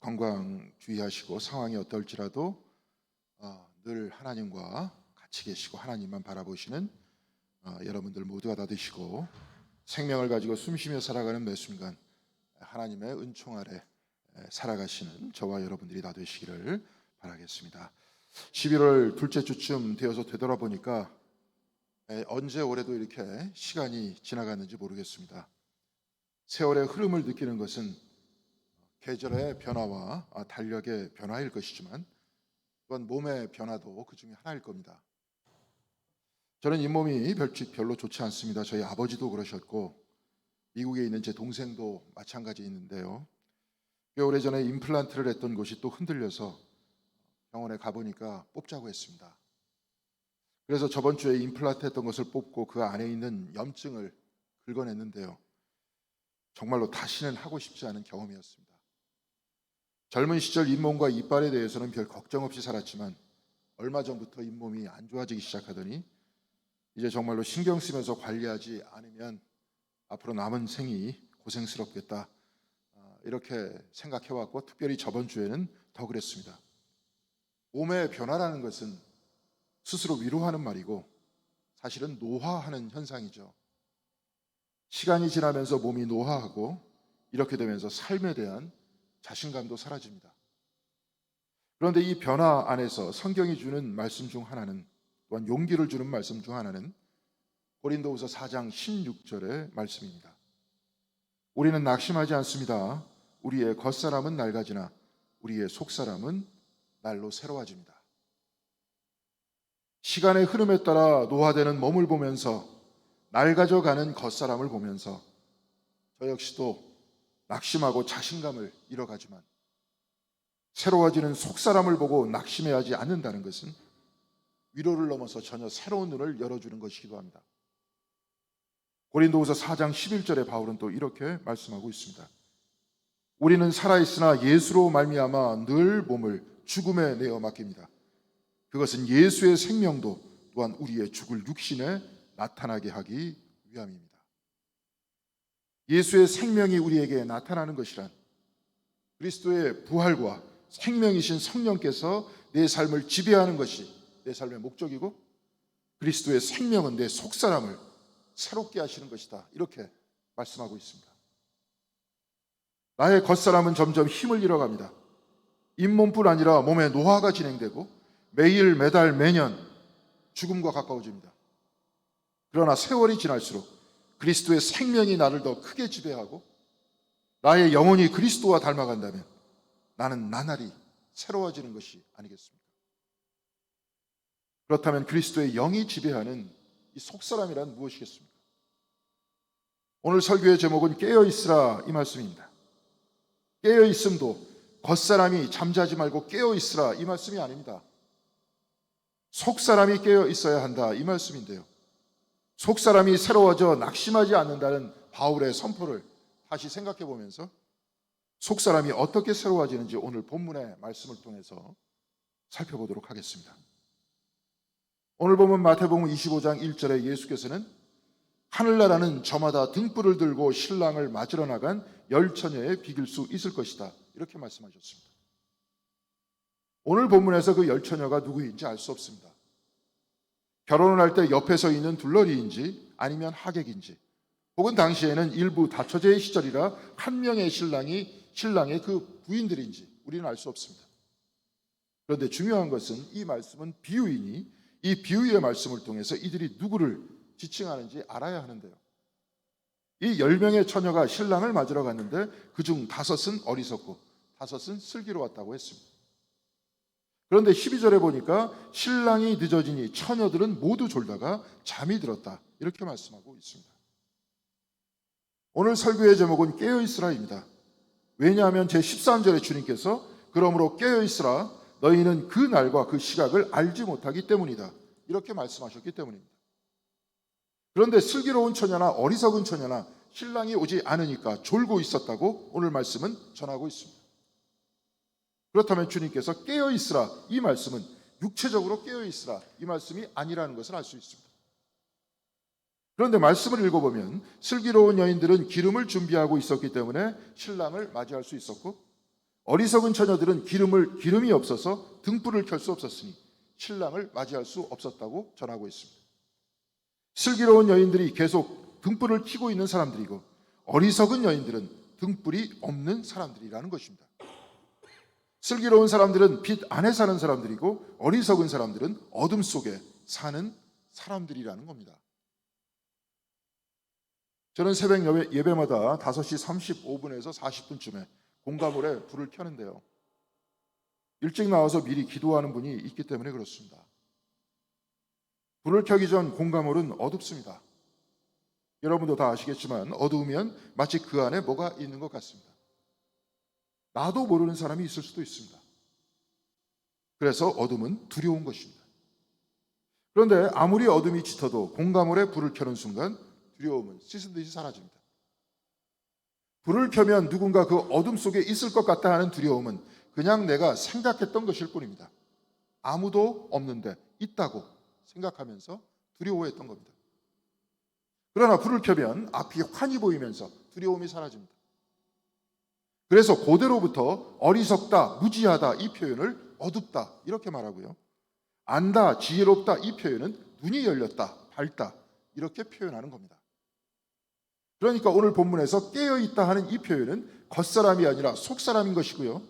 건강 주의하시고 상황이 어떨지라도 늘 하나님과 같이 계시고 하나님만 바라보시는 여러분들 모두가 다 되시고, 생명을 가지고 숨쉬며 살아가는 매 순간 하나님의 은총 아래 살아가시는 저와 여러분들이 다 되시기를 바라겠습니다. 11월 둘째 주쯤 되어서 되돌아보니까 언제 올해도 이렇게 시간이 지나갔는지 모르겠습니다. 세월의 흐름을 느끼는 것은 계절의 변화와 달력의 변화일 것이지만, 또한 몸의 변화도 그 중에 하나일 겁니다. 저는 잇몸이 별로 좋지 않습니다. 저희 아버지도 그러셨고 미국에 있는 제 동생도 마찬가지인데요. 꽤 오래전에 임플란트를 했던 곳이 또 흔들려서 병원에 가보니까 뽑자고 했습니다. 그래서 저번 주에 임플란트 했던 것을 뽑고 그 안에 있는 염증을 긁어냈는데요, 정말로 다시는 하고 싶지 않은 경험이었습니다. 젊은 시절 잇몸과 이빨에 대해서는 별 걱정 없이 살았지만 얼마 전부터 잇몸이 안 좋아지기 시작하더니 이제 정말로 신경 쓰면서 관리하지 않으면 앞으로 남은 생이 고생스럽겠다, 이렇게 생각해왔고, 특별히 저번 주에는 더 그랬습니다. 몸의 변화라는 것은 스스로 위로하는 말이고 사실은 노화하는 현상이죠. 시간이 지나면서 몸이 노화하고 이렇게 되면서 삶에 대한 자신감도 사라집니다. 그런데 이 변화 안에서 성경이 주는 말씀 중 하나는, 또한 용기를 주는 말씀 중 하나는 고린도후서 4장 16절의 말씀입니다. 우리는 낙심하지 않습니다. 우리의 겉사람은 낡아지나 우리의 속사람은 날로 새로워집니다. 시간의 흐름에 따라 노화되는 몸을 보면서 낡아져가는 겉사람을 보면서 저 역시도 낙심하고 자신감을 잃어가지만, 새로워지는 속사람을 보고 낙심해하지 않는다는 것은 위로를 넘어서 전혀 새로운 눈을 열어주는 것이기도 합니다. 고린도후서 4장 11절에 바울은 또 이렇게 말씀하고 있습니다. 우리는 살아있으나 예수로 말미암아 늘 몸을 죽음에 내어 맡깁니다. 그것은 예수의 생명도 또한 우리의 죽을 육신에 나타나게 하기 위함입니다. 예수의 생명이 우리에게 나타나는 것이란, 그리스도의 부활과 생명이신 성령께서 내 삶을 지배하는 것이 내 삶의 목적이고, 그리스도의 생명은 내 속사람을 새롭게 하시는 것이다, 이렇게 말씀하고 있습니다. 나의 겉사람은 점점 힘을 잃어갑니다. 잇몸뿐 아니라 몸의 노화가 진행되고 매일 매달 매년 죽음과 가까워집니다. 그러나 세월이 지날수록 그리스도의 생명이 나를 더 크게 지배하고 나의 영혼이 그리스도와 닮아간다면 나는 나날이 새로워지는 것이 아니겠습니까? 그렇다면 그리스도의 영이 지배하는 이 속사람이란 무엇이겠습니까? 오늘 설교의 제목은 깨어있으라, 이 말씀입니다. 깨어있음도 겉사람이 잠자지 말고 깨어있으라, 이 말씀이 아닙니다. 속사람이 깨어있어야 한다, 이 말씀인데요, 속사람이 새로워져 낙심하지 않는다는 바울의 선포를 다시 생각해 보면서 속사람이 어떻게 새로워지는지 오늘 본문의 말씀을 통해서 살펴보도록 하겠습니다. 오늘 보면 마태복음 25장 1절에 예수께서는 하늘나라는 저마다 등불을 들고 신랑을 맞으러 나간 열처녀에 비길 수 있을 것이다, 이렇게 말씀하셨습니다. 오늘 본문에서 그 열처녀가 누구인지 알 수 없습니다. 결혼을 할 때 옆에 서 있는 둘러리인지 아니면 하객인지, 혹은 당시에는 일부 다처제의 시절이라 한 명의 신랑의 그 부인들인지 우리는 알 수 없습니다. 그런데 중요한 것은 이 말씀은 비유이니 이 비유의 말씀을 통해서 이들이 누구를 지칭하는지 알아야 하는데요, 이 10명의 처녀가 신랑을 맞으러 갔는데 그중 5은 어리석고 5은 슬기로 왔다고 했습니다. 그런데 12절에 보니까 신랑이 늦어지니 처녀들은 모두 졸다가 잠이 들었다, 이렇게 말씀하고 있습니다. 오늘 설교의 제목은 깨어있으라입니다. 왜냐하면 제13절에 주님께서 그러므로 깨어있으라, 너희는 그 날과 그 시각을 알지 못하기 때문이다, 이렇게 말씀하셨기 때문입니다. 그런데 슬기로운 처녀나 어리석은 처녀나 신랑이 오지 않으니까 졸고 있었다고 오늘 말씀은 전하고 있습니다. 그렇다면 주님께서 깨어있으라, 이 말씀은 육체적으로 깨어있으라, 이 말씀이 아니라는 것을 알 수 있습니다. 그런데 말씀을 읽어보면 슬기로운 여인들은 기름을 준비하고 있었기 때문에 신랑을 맞이할 수 있었고, 어리석은 처녀들은 기름이 없어서 등불을 켤 수 없었으니 신랑을 맞이할 수 없었다고 전하고 있습니다. 슬기로운 여인들이 계속 등불을 켜고 있는 사람들이고 어리석은 여인들은 등불이 없는 사람들이라는 것입니다. 슬기로운 사람들은 빛 안에 사는 사람들이고 어리석은 사람들은 어둠 속에 사는 사람들이라는 겁니다. 저는 새벽 예배마다 5시 35분에서 40분쯤에 공가물에 불을 켜는데요. 일찍 나와서 미리 기도하는 분이 있기 때문에 그렇습니다. 불을 켜기 전 공가물은 어둡습니다. 여러분도 다 아시겠지만 어두우면 마치 그 안에 뭐가 있는 것 같습니다. 나도 모르는 사람이 있을 수도 있습니다. 그래서 어둠은 두려운 것입니다. 그런데 아무리 어둠이 짙어도 공가물에 불을 켜는 순간 두려움은 씻은 듯이 사라집니다. 불을 켜면 누군가 그 어둠 속에 있을 것 같다 하는 두려움은 그냥 내가 생각했던 것일 뿐입니다. 아무도 없는데 있다고 생각하면서 두려워했던 겁니다. 그러나 불을 켜면 앞이 환히 보이면서 두려움이 사라집니다. 그래서 고대로부터 어리석다, 무지하다 이 표현을 어둡다 이렇게 말하고요. 안다, 지혜롭다 이 표현은 눈이 열렸다, 밝다 이렇게 표현하는 겁니다. 그러니까 오늘 본문에서 깨어있다 하는 이 표현은 겉사람이 아니라 속사람인 것이고요.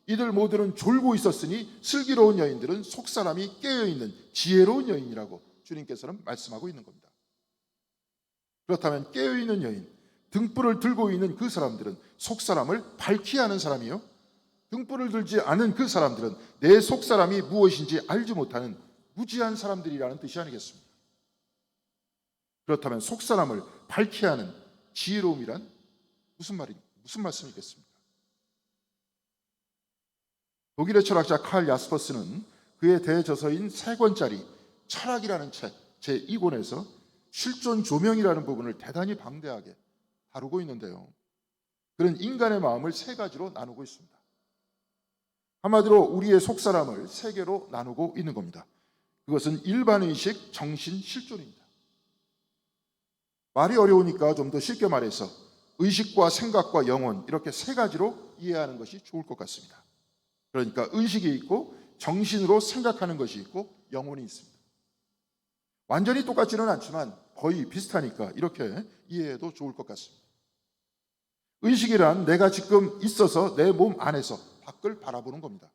이들 모두는 졸고 있었으니 슬기로운 여인들은 속사람이 깨어있는 지혜로운 여인이라고 주님께서는 말씀하고 있는 겁니다. 그렇다면 깨어있는 여인, 등불을 들고 있는 그 사람들은 속사람을 밝히 하는 사람이요. 등불을 들지 않은 그 사람들은 내 속사람이 무엇인지 알지 못하는 무지한 사람들이라는 뜻이 아니겠습니까? 그렇다면 속사람을 밝히 하는 지혜로움이란 무슨 말씀이겠습니까? 독일의 철학자 칼 야스퍼스는 그의 대저서인 3권짜리 철학이라는 책 제2권에서 실존 조명이라는 부분을 대단히 방대하게 다루고 있는데요. 그는 인간의 마음을 3가지로 나누고 있습니다. 한마디로 우리의 속사람을 3개로 나누고 있는 겁니다. 그것은 일반의식, 정신, 실존입니다. 말이 어려우니까 좀 더 쉽게 말해서 의식과 생각과 영혼 이렇게 3가지로 이해하는 것이 좋을 것 같습니다. 그러니까 의식이 있고 정신으로 생각하는 것이 있고 영혼이 있습니다. 완전히 똑같지는 않지만 거의 비슷하니까 이렇게 이해해도 좋을 것 같습니다. 의식이란 내가 지금 있어서 내 몸 안에서 밖을 바라보는 겁니다.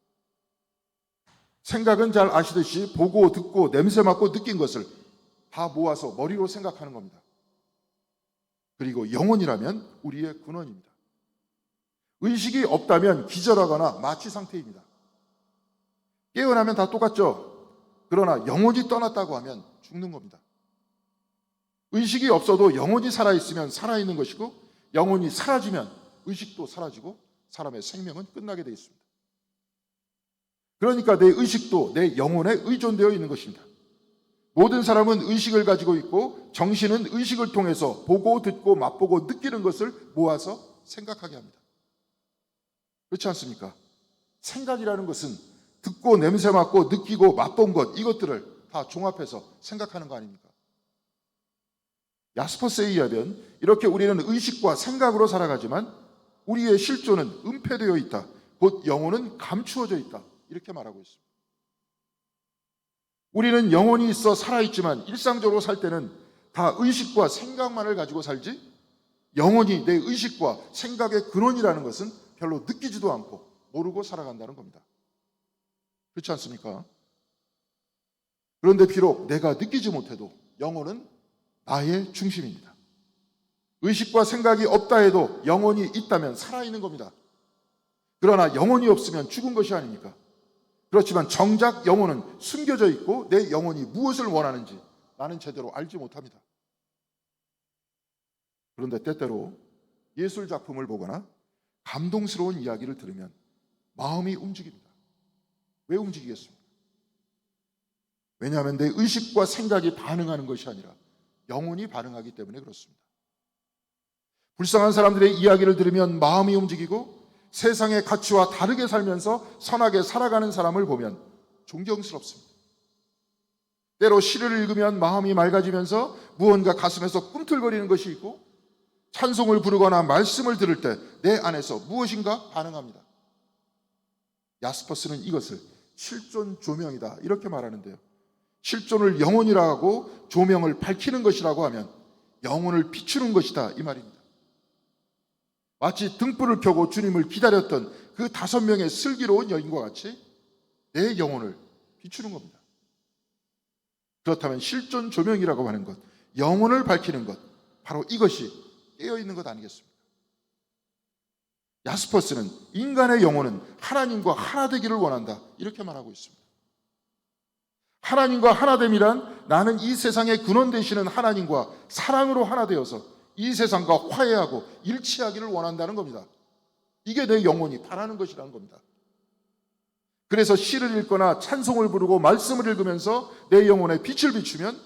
생각은 잘 아시듯이 보고 듣고 냄새 맡고 느낀 것을 다 모아서 머리로 생각하는 겁니다. 그리고 영혼이라면 우리의 근원입니다. 의식이 없다면 기절하거나 마취 상태입니다. 깨어나면 다 똑같죠. 그러나 영혼이 떠났다고 하면 죽는 겁니다. 의식이 없어도 영혼이 살아있으면 살아있는 것이고 영혼이 사라지면 의식도 사라지고 사람의 생명은 끝나게 되어 있습니다. 그러니까 내 의식도 내 영혼에 의존되어 있는 것입니다. 모든 사람은 의식을 가지고 있고 정신은 의식을 통해서 보고 듣고 맛보고 느끼는 것을 모아서 생각하게 합니다. 그렇지 않습니까? 생각이라는 것은 듣고 냄새 맡고 느끼고 맛본 것 이것들을 다 종합해서 생각하는 거 아닙니까? 야스퍼스에 의하면 이렇게 우리는 의식과 생각으로 살아가지만 우리의 실존은 은폐되어 있다. 곧 영혼은 감추어져 있다. 이렇게 말하고 있습니다. 우리는 영혼이 있어 살아있지만 일상적으로 살 때는 다 의식과 생각만을 가지고 살지 영혼이 내 의식과 생각의 근원이라는 것은 별로 느끼지도 않고 모르고 살아간다는 겁니다. 그렇지 않습니까? 그런데 비록 내가 느끼지 못해도 영혼은 나의 중심입니다. 의식과 생각이 없다 해도 영혼이 있다면 살아있는 겁니다. 그러나 영혼이 없으면 죽은 것이 아닙니까? 그렇지만 정작 영혼은 숨겨져 있고 내 영혼이 무엇을 원하는지 나는 제대로 알지 못합니다. 그런데 때때로 예술 작품을 보거나 감동스러운 이야기를 들으면 마음이 움직입니다. 왜 움직이겠습니까? 왜냐하면 내 의식과 생각이 반응하는 것이 아니라 영혼이 반응하기 때문에 그렇습니다. 불쌍한 사람들의 이야기를 들으면 마음이 움직이고 세상의 가치와 다르게 살면서 선하게 살아가는 사람을 보면 존경스럽습니다. 때로 시를 읽으면 마음이 맑아지면서 무언가 가슴에서 꿈틀거리는 것이 있고 찬송을 부르거나 말씀을 들을 때 내 안에서 무엇인가 반응합니다. 야스퍼스는 이것을 실존 조명이다 이렇게 말하는데요. 실존을 영혼이라 하고 조명을 밝히는 것이라고 하면 영혼을 비추는 것이다 이 말입니다. 마치 등불을 켜고 주님을 기다렸던 그 5명의 슬기로운 여인과 같이 내 영혼을 비추는 겁니다. 그렇다면 실존 조명이라고 하는 것, 영혼을 밝히는 것, 바로 이것이 깨어있는 것 아니겠습니까? 야스퍼스는 인간의 영혼은 하나님과 하나 되기를 원한다 이렇게 말하고 있습니다. 하나님과 하나됨이란 나는 이 세상의 근원 되시는 하나님과 사랑으로 하나 되어서 이 세상과 화해하고 일치하기를 원한다는 겁니다. 이게 내 영혼이 바라는 것이라는 겁니다. 그래서 시를 읽거나 찬송을 부르고 말씀을 읽으면서 내 영혼에 빛을 비추면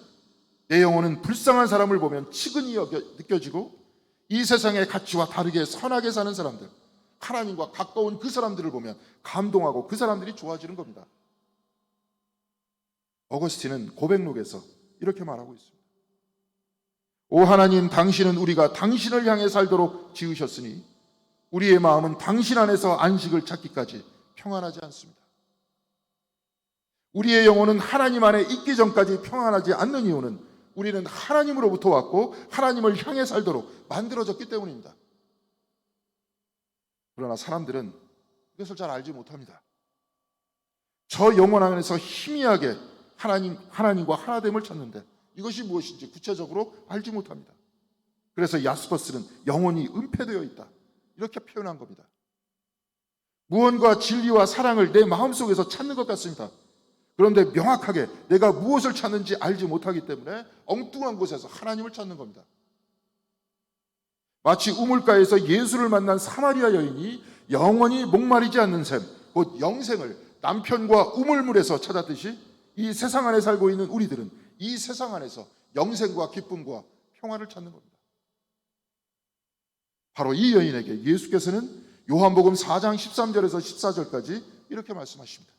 내 영혼은 불쌍한 사람을 보면 측은히 느껴지고 이 세상의 가치와 다르게 선하게 사는 사람들, 하나님과 가까운 그 사람들을 보면 감동하고 그 사람들이 좋아지는 겁니다. 어거스틴은 고백록에서 이렇게 말하고 있습니다. 오 하나님, 당신은 우리가 당신을 향해 살도록 지으셨으니 우리의 마음은 당신 안에서 안식을 찾기까지 평안하지 않습니다. 우리의 영혼은 하나님 안에 있기 전까지 평안하지 않는 이유는 우리는 하나님으로부터 왔고 하나님을 향해 살도록 만들어졌기 때문입니다. 그러나 사람들은 이것을 잘 알지 못합니다. 저 영혼 안에서 희미하게 하나님과 하나됨을 찾는데 이것이 무엇인지 구체적으로 알지 못합니다. 그래서 야스퍼스는 영혼이 은폐되어 있다 이렇게 표현한 겁니다. 무언가 진리와 사랑을 내 마음속에서 찾는 것 같습니다. 그런데 명확하게 내가 무엇을 찾는지 알지 못하기 때문에 엉뚱한 곳에서 하나님을 찾는 겁니다. 마치 우물가에서 예수를 만난 사마리아 여인이 영원히 목마르지 않는 샘, 곧 영생을 남편과 우물물에서 찾았듯이 이 세상 안에 살고 있는 우리들은 이 세상 안에서 영생과 기쁨과 평화를 찾는 겁니다. 바로 이 여인에게 예수께서는 요한복음 4장 13절에서 14절까지 이렇게 말씀하십니다.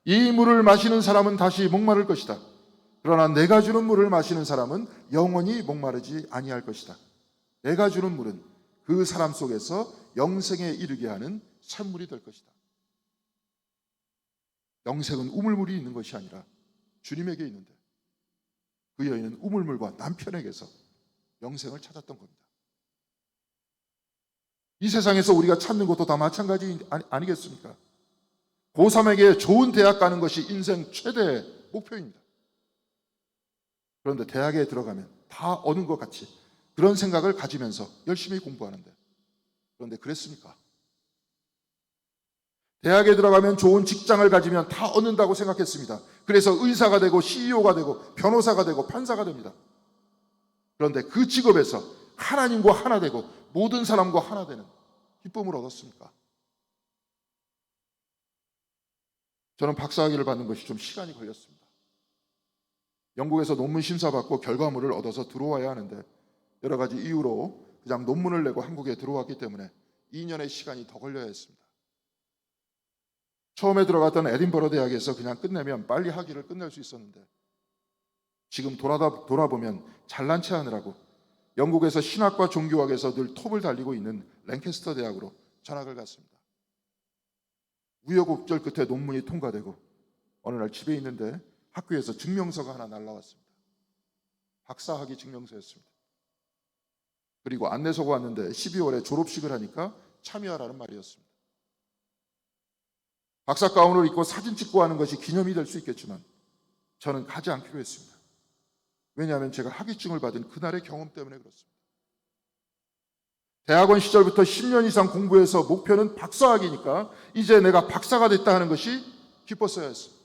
이 물을 마시는 사람은 다시 목마를 것이다. 그러나 내가 주는 물을 마시는 사람은 영원히 목마르지 아니할 것이다. 내가 주는 물은 그 사람 속에서 영생에 이르게 하는 샘물이 될 것이다. 영생은 우물물이 있는 것이 아니라 주님에게 있는데 그 여인은 우물물과 남편에게서 영생을 찾았던 겁니다. 이 세상에서 우리가 찾는 것도 다 마찬가지 아니겠습니까? 고3에게 좋은 대학 가는 것이 인생 최대의 목표입니다. 그런데 대학에 들어가면 다 얻은 것 같이 그런 생각을 가지면서 열심히 공부하는데 그런데 그랬습니까? 대학에 들어가면 좋은 직장을 가지면 다 얻는다고 생각했습니다. 그래서 의사가 되고 CEO가 되고 변호사가 되고 판사가 됩니다. 그런데 그 직업에서 하나님과 하나 되고 모든 사람과 하나 되는 기쁨을 얻었습니까? 저는 박사학위를 받는 것이 좀 시간이 걸렸습니다. 영국에서 논문 심사받고 결과물을 얻어서 들어와야 하는데 여러 가지 이유로 그냥 논문을 내고 한국에 들어왔기 때문에 2년의 시간이 더 걸려야 했습니다. 처음에 들어갔던 에딘버러 대학에서 그냥 끝내면 빨리 학위를 끝낼 수 있었는데 지금 돌아보면 잘난 체 하느라고 영국에서 신학과 종교학에서 늘 톱을 달리고 있는 랭캐스터 대학으로 전학을 갔습니다. 우여곡절 끝에 논문이 통과되고 어느 날 집에 있는데 학교에서 증명서가 하나 날라왔습니다. 박사학위 증명서였습니다. 그리고 안내서가 왔는데 12월에 졸업식을 하니까 참여하라는 말이었습니다. 박사 가운을 입고 사진 찍고 하는 것이 기념이 될 수 있겠지만 저는 가지 않기로 했습니다. 왜냐하면 제가 학위증을 받은 그날의 경험 때문에 그렇습니다. 대학원 시절부터 10년 이상 공부해서 목표는 박사학위니까 이제 내가 박사가 됐다 하는 것이 기뻤어야 했습니다.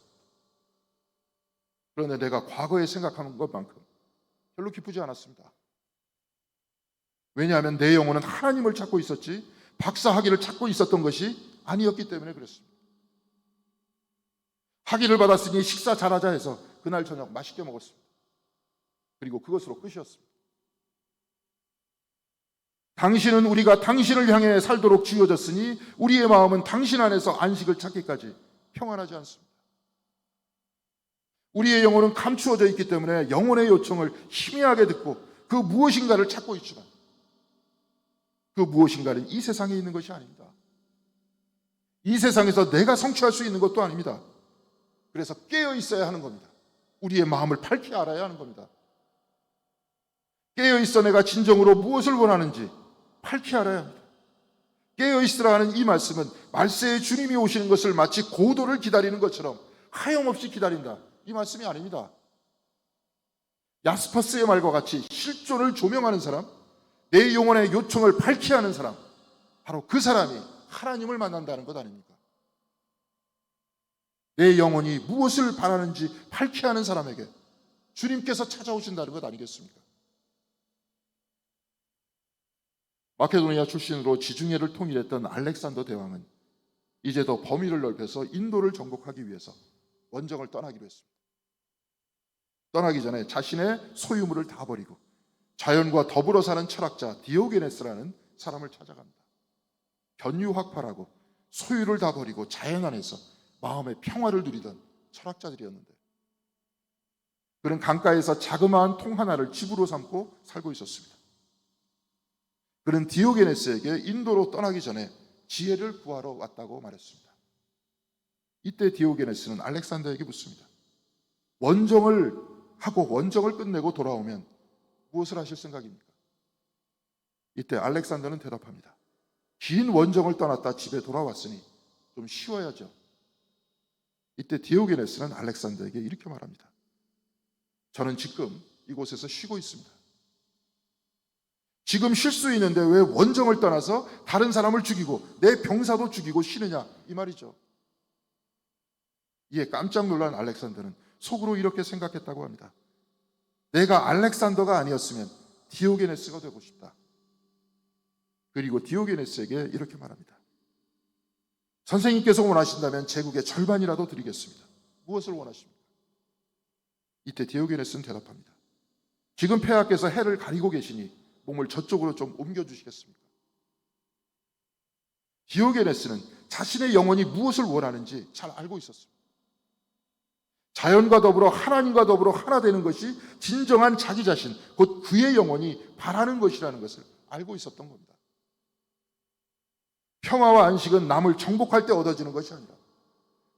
그런데 내가 과거에 생각하는 것만큼 별로 기쁘지 않았습니다. 왜냐하면 내 영혼은 하나님을 찾고 있었지 박사학위를 찾고 있었던 것이 아니었기 때문에 그랬습니다. 학위를 받았으니 식사 잘하자 해서 그날 저녁 맛있게 먹었습니다. 그리고 그것으로 끝이었습니다. 당신은 우리가 당신을 향해 살도록 지어졌으니 우리의 마음은 당신 안에서 안식을 찾기까지 평안하지 않습니다. 우리의 영혼은 감추어져 있기 때문에 영혼의 요청을 희미하게 듣고 그 무엇인가를 찾고 있지만 그 무엇인가는 이 세상에 있는 것이 아닙니다. 이 세상에서 내가 성취할 수 있는 것도 아닙니다. 그래서 깨어 있어야 하는 겁니다. 우리의 마음을 밝히 알아야 하는 겁니다. 깨어 있어 내가 진정으로 무엇을 원하는지 밝히 알아야 합니다. 깨어 있으라 하는 이 말씀은 말세에 주님이 오시는 것을 마치 고도를 기다리는 것처럼 하염없이 기다린다, 이 말씀이 아닙니다. 야스퍼스의 말과 같이 실존을 조명하는 사람, 내 영혼의 요청을 밝히 하는 사람, 바로 그 사람이 하나님을 만난다는 것 아닙니까? 내 영혼이 무엇을 바라는지 밝히 하는 사람에게 주님께서 찾아오신다는 것 아니겠습니까? 마케도니아 출신으로 지중해를 통일했던 알렉산더 대왕은 이제 더 범위를 넓혀서 인도를 정복하기 위해서 원정을 떠나기로 했습니다. 떠나기 전에 자신의 소유물을 다 버리고 자연과 더불어 사는 철학자 디오게네스라는 사람을 찾아갑니다. 견유학파라고 소유를 다 버리고 자연 안에서 마음의 평화를 누리던 철학자들이었는데, 그는 강가에서 자그마한 통 하나를 집으로 삼고 살고 있었습니다. 그는 디오게네스에게 인도로 떠나기 전에 지혜를 구하러 왔다고 말했습니다. 이때 디오게네스는 알렉산더에게 묻습니다. 원정을 하고 원정을 끝내고 돌아오면 무엇을 하실 생각입니까? 이때 알렉산더는 대답합니다. 긴 원정을 떠났다 집에 돌아왔으니 좀 쉬어야죠. 이때 디오게네스는 알렉산더에게 이렇게 말합니다. 저는 지금 이곳에서 쉬고 있습니다. 지금 쉴 수 있는데 왜 원정을 떠나서 다른 사람을 죽이고 내 병사도 죽이고 쉬느냐, 이 말이죠. 이에 깜짝 놀란 알렉산더는 속으로 이렇게 생각했다고 합니다. 내가 알렉산더가 아니었으면 디오게네스가 되고 싶다. 그리고 디오게네스에게 이렇게 말합니다. 선생님께서 원하신다면 제국의 절반이라도 드리겠습니다. 무엇을 원하십니까? 이때 디오게네스는 대답합니다. 지금 폐하께서 해를 가리고 계시니 몸을 저쪽으로 좀 옮겨주시겠습니까? 디오게네스는 자신의 영혼이 무엇을 원하는지 잘 알고 있었습니다. 자연과 더불어 하나님과 더불어 하나 되는 것이 진정한 자기 자신, 곧 그의 영혼이 바라는 것이라는 것을 알고 있었던 겁니다. 평화와 안식은 남을 정복할 때 얻어지는 것이 아니라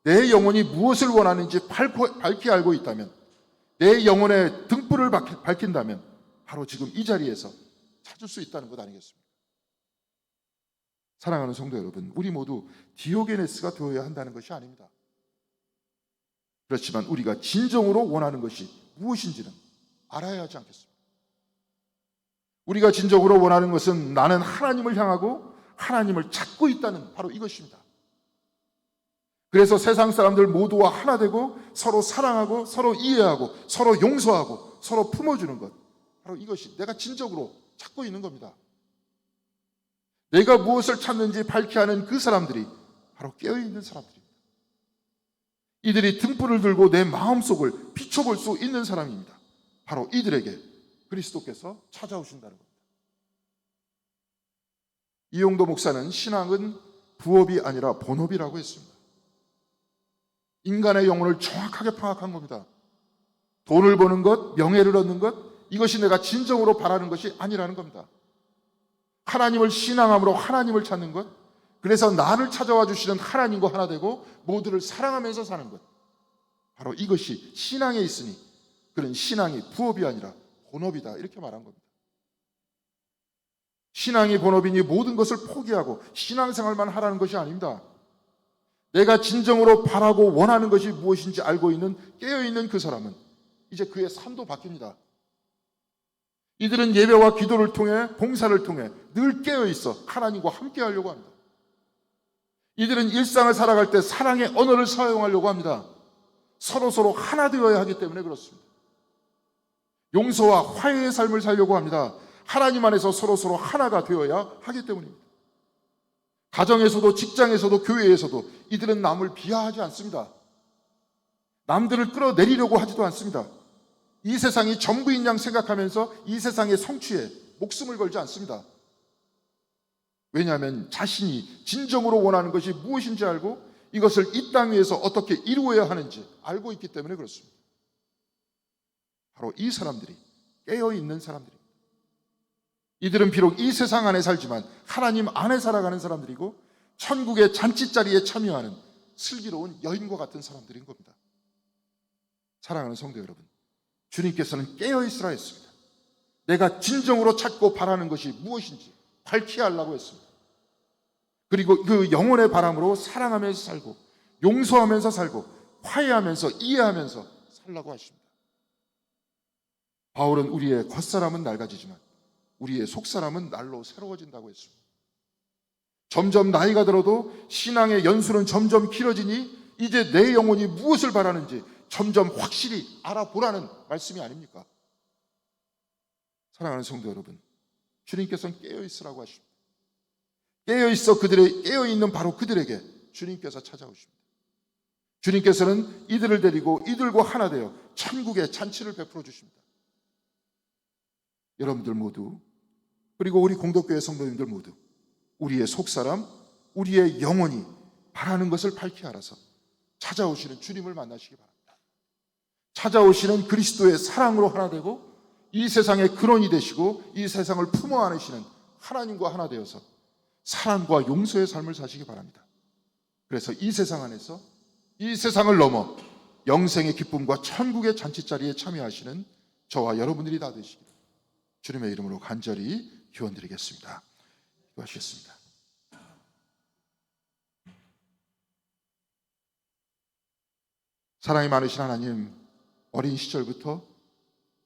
내 영혼이 무엇을 원하는지 밝히 알고 있다면, 내 영혼의 등불을 밝힌다면 바로 지금 이 자리에서 찾을 수 있다는 것 아니겠습니까? 사랑하는 성도 여러분, 우리 모두 디오게네스가 되어야 한다는 것이 아닙니다. 그렇지만 우리가 진정으로 원하는 것이 무엇인지는 알아야 하지 않겠습니까? 우리가 진정으로 원하는 것은 나는 하나님을 향하고 하나님을 찾고 있다는 바로 이것입니다. 그래서 세상 사람들 모두와 하나 되고 서로 사랑하고 서로 이해하고 서로 용서하고 서로 품어주는 것, 바로 이것이 내가 진정으로 찾고 있는 겁니다. 내가 무엇을 찾는지 밝히 하는 그 사람들이 바로 깨어있는 사람들입니다. 이들이 등불을 들고 내 마음속을 비춰볼 수 있는 사람입니다. 바로 이들에게 그리스도께서 찾아오신다는 겁니다. 이용도 목사는 신앙은 부업이 아니라 본업이라고 했습니다. 인간의 영혼을 정확하게 파악한 겁니다. 돈을 버는 것, 명예를 얻는 것, 이것이 내가 진정으로 바라는 것이 아니라는 겁니다. 하나님을 신앙함으로 하나님을 찾는 것, 그래서 나를 찾아와 주시는 하나님과 하나 되고 모두를 사랑하면서 사는 것, 바로 이것이 신앙에 있으니 그런 신앙이 부업이 아니라 본업이다, 이렇게 말한 겁니다. 신앙이 본업이니 모든 것을 포기하고 신앙생활만 하라는 것이 아닙니다. 내가 진정으로 바라고 원하는 것이 무엇인지 알고 있는, 깨어있는 그 사람은 이제 그의 삶도 바뀝니다. 이들은 예배와 기도를 통해, 봉사를 통해 늘 깨어있어 하나님과 함께 하려고 합니다. 이들은 일상을 살아갈 때 사랑의 언어를 사용하려고 합니다. 서로 하나 되어야 하기 때문에 그렇습니다. 용서와 화해의 삶을 살려고 합니다. 하나님 안에서 서로 하나가 되어야 하기 때문입니다. 가정에서도 직장에서도 교회에서도 이들은 남을 비하하지 않습니다. 남들을 끌어내리려고 하지도 않습니다. 이 세상이 전부인 양 생각하면서 이 세상의 성취에 목숨을 걸지 않습니다. 왜냐하면 자신이 진정으로 원하는 것이 무엇인지 알고 이것을 이 땅 위에서 어떻게 이루어야 하는지 알고 있기 때문에 그렇습니다. 바로 이 사람들이 깨어있는 사람들입니다. 이들은 비록 이 세상 안에 살지만 하나님 안에 살아가는 사람들이고 천국의 잔치자리에 참여하는 슬기로운 여인과 같은 사람들인 겁니다. 사랑하는 성도 여러분, 주님께서는 깨어있으라 했습니다. 내가 진정으로 찾고 바라는 것이 무엇인지 밝혀야 하려고 했습니다. 그리고 그 영혼의 바람으로 사랑하면서 살고 용서하면서 살고 화해하면서 이해하면서 살라고 하십니다. 바울은 우리의 겉사람은 낡아지지만 우리의 속사람은 날로 새로워진다고 했습니다. 점점 나이가 들어도 신앙의 연수는 점점 길어지니 이제 내 영혼이 무엇을 바라는지 점점 확실히 알아보라는 말씀이 아닙니까? 사랑하는 성도 여러분, 주님께서는 깨어있으라고 하십니다. 깨어있는 바로 그들에게 주님께서 찾아오십니다. 주님께서는 이들을 데리고 이들과 하나 되어 천국의 잔치를 베풀어 주십니다. 여러분들 모두, 그리고 우리 공덕교회 성도님들 모두 우리의 속사람, 우리의 영혼이 바라는 것을 밝히 알아서 찾아오시는 주님을 만나시기 바랍니다. 찾아오시는 그리스도의 사랑으로 하나 되고 이 세상의 근원이 되시고 이 세상을 품어 안으시는 하나님과 하나 되어서 사랑과 용서의 삶을 사시기 바랍니다. 그래서 이 세상 안에서 이 세상을 넘어 영생의 기쁨과 천국의 잔치자리에 참여하시는 저와 여러분들이 다 되시기를 주님의 이름으로 간절히 기원드리겠습니다. 기도하시겠습니다. 사랑이 많으신 하나님, 어린 시절부터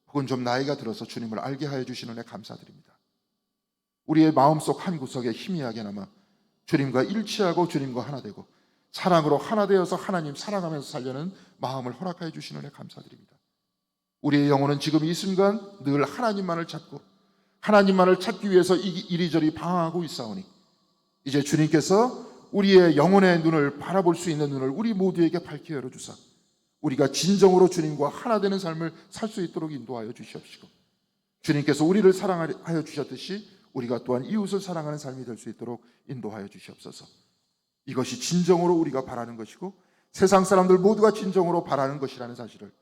혹은 좀 나이가 들어서 주님을 알게 하여 주시는 은혜 감사드립니다. 우리의 마음속 한 구석에 희미하게나마 주님과 일치하고 주님과 하나 되고 사랑으로 하나 되어서 하나님 사랑하면서 살려는 마음을 허락하여 주시는 은혜 감사드립니다. 우리의 영혼은 지금 이 순간 늘 하나님만을 찾고 하나님만을 찾기 위해서 이리저리 방황하고 있사오니 이제 주님께서 우리의 영혼의 눈을 바라볼 수 있는 눈을 우리 모두에게 밝혀 열어주사 우리가 진정으로 주님과 하나 되는 삶을 살 수 있도록 인도하여 주시옵시고 주님께서 우리를 사랑하여 주셨듯이 우리가 또한 이웃을 사랑하는 삶이 될 수 있도록 인도하여 주시옵소서. 이것이 진정으로 우리가 바라는 것이고 세상 사람들 모두가 진정으로 바라는 것이라는 사실을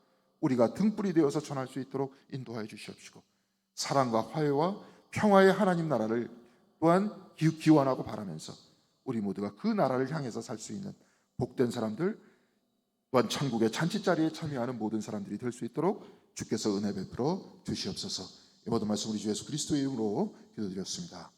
우리가 등불이 되어서 전할 수 있도록 인도하여 주시옵시고 사랑과 화해와 평화의 하나님 나라를 또한 기원하고 바라면서 우리 모두가 그 나라를 향해서 살 수 있는 복된 사람들 또한 천국의 잔치자리에 참여하는 모든 사람들이 될 수 있도록 주께서 은혜 베풀어 주시옵소서. 이 모든 말씀 우리 주 예수 그리스도의 이름으로 기도드렸습니다.